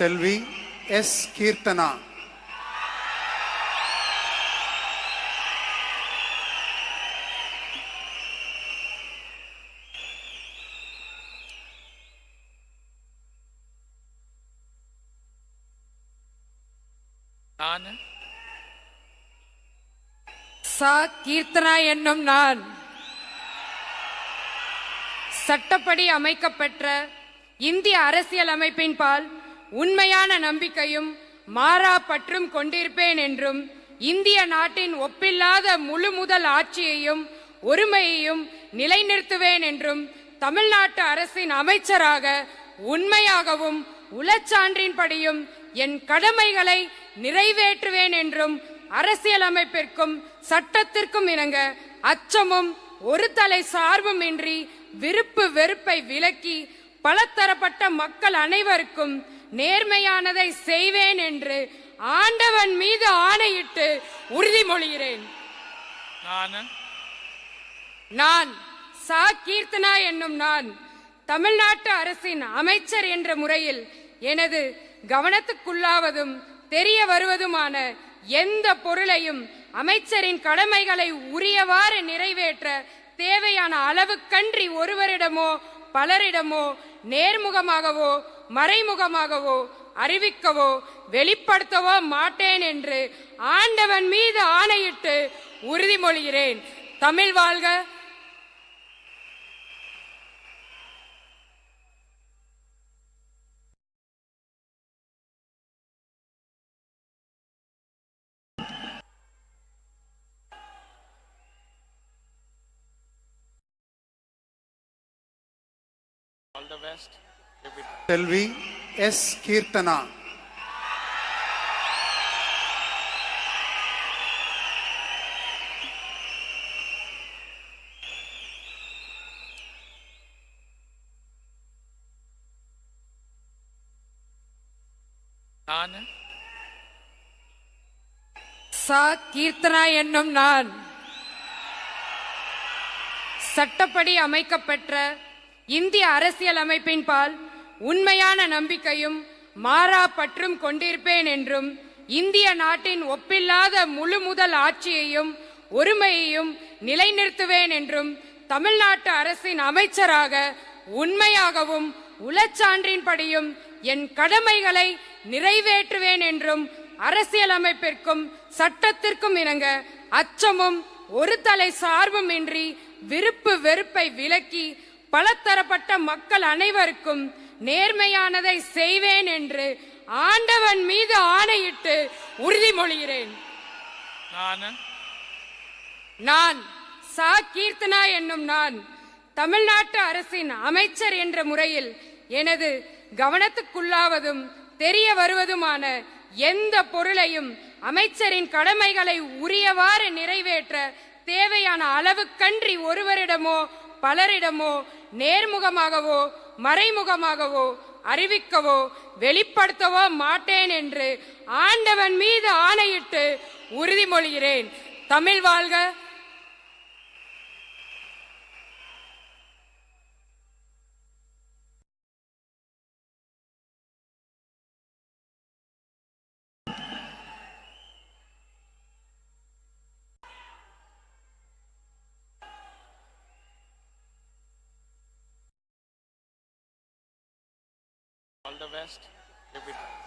செல்வி S Keerthana. நான் சா கீர்த்தனா என்னும் நான் சட்டப்படி அமைக்கப்பெற்ற இந்திய அரசியல் அமைப்பின் பால் உண்மையான நம்பிக்கையும் மாறா பற்றும் கொண்டிருப்பேன் என்றும் இந்திய நாட்டின் ஒப்பில்லாத முழு முதல் ஆட்சியையும் ஒருமையையும் நிலைநிறுத்துவேன் என்றும் தமிழ்நாட்டு அரசின் அமைச்சராக உண்மையாகவும் உளச்சான்றின்படியும் என் கடமைகளை நிறைவேற்றுவேன் என்றும் அரசியலமைப்பிற்கும் சட்டத்திற்கும் இணங்க அச்சமும் ஒரு தலை சார்பும் இன்றி விருப்பு வெறுப்பை விலக்கி பலதரப்பட்ட மக்கள் அனைவருக்கும் நேர்மையானதை செய்வேன் என்று ஆண்டவன் மீது ஆணையிட்டு உறுதிமொழிகிறேன். நான் சா கீர்த்தனா என்னும் நான் தமிழ்நாட்டு அரசின் அமைச்சர் என்ற முறையில் எனது கவனத்துக்குள்ளாவதும் தெரிய வருவதுமான எந்த பொருளையும் அமைச்சரின் கடமைகளை உரியவாறு நிறைவேற்ற தேவையான அளவுக்கன்றி ஒருவரிடமோ பலரிடமோ நேர்முகமாகவோ மறைமுகமாகவோ அறிவிக்கவோ வெளிப்படுத்தவோ மாட்டேன் என்று ஆண்டவன் மீது ஆணையிட்டு உறுதிமொழிகிறேன். தமிழ் வாழ்க. All the best. Selvi S Keerthana. நான் சா கீர்த்தனா என்னும் நான் சட்டப்படி அமைக்கப்பெற்ற இந்திய அரசியல் அமைப்பின் பால் உண்மையான நம்பிக்கையும் மாறா பற்றும் கொண்டிருப்பேன் என்றும் இந்திய நாட்டின் ஒப்பில்லாத முழு முதல் ஆட்சியையும் ஒருமையையும் நிலைநிறுத்துவேன் என்றும் தமிழ்நாட்டு அரசின் அமைச்சராக உண்மையாகவும் உளச்சான்றின்படியும் என் கடமைகளை நிறைவேற்றுவேன் என்றும் அரசியலமைப்பிற்கும் சட்டத்திற்கும் இணங்க அச்சமும் ஒரு தலை சார்பும் இன்றி விருப்பு வெறுப்பை விலக்கி பலதரப்பட்ட மக்கள் அனைவருக்கும் நேர்மையானதை செய்வேன் என்று ஆண்டவன் மீது ஆணையிட்டு உறுதிமொழிகிறேன். நான் சா கீர்த்தனா என்னும் நான் தமிழ்நாட்டு அரசின் அமைச்சர் என்ற முறையில் எனது கவனத்துக்குள்ளாவதும் தெரிய வருவதுமான எந்த பொருளையும் அமைச்சரின் கடமைகளை உரியவாறு நிறைவேற்ற தேவையான அளவுக்கன்றி ஒருவரிடமோ பலரிடமோ நேர்முகமாகவோ மறைமுகமாகவோ அறிவிக்கவோ வெளிப்படுத்தவோ மாட்டேன் என்று ஆண்டவன் மீது ஆணையிட்டு உறுதிமொழிகிறேன். தமிழ் வாழ்க. all the best.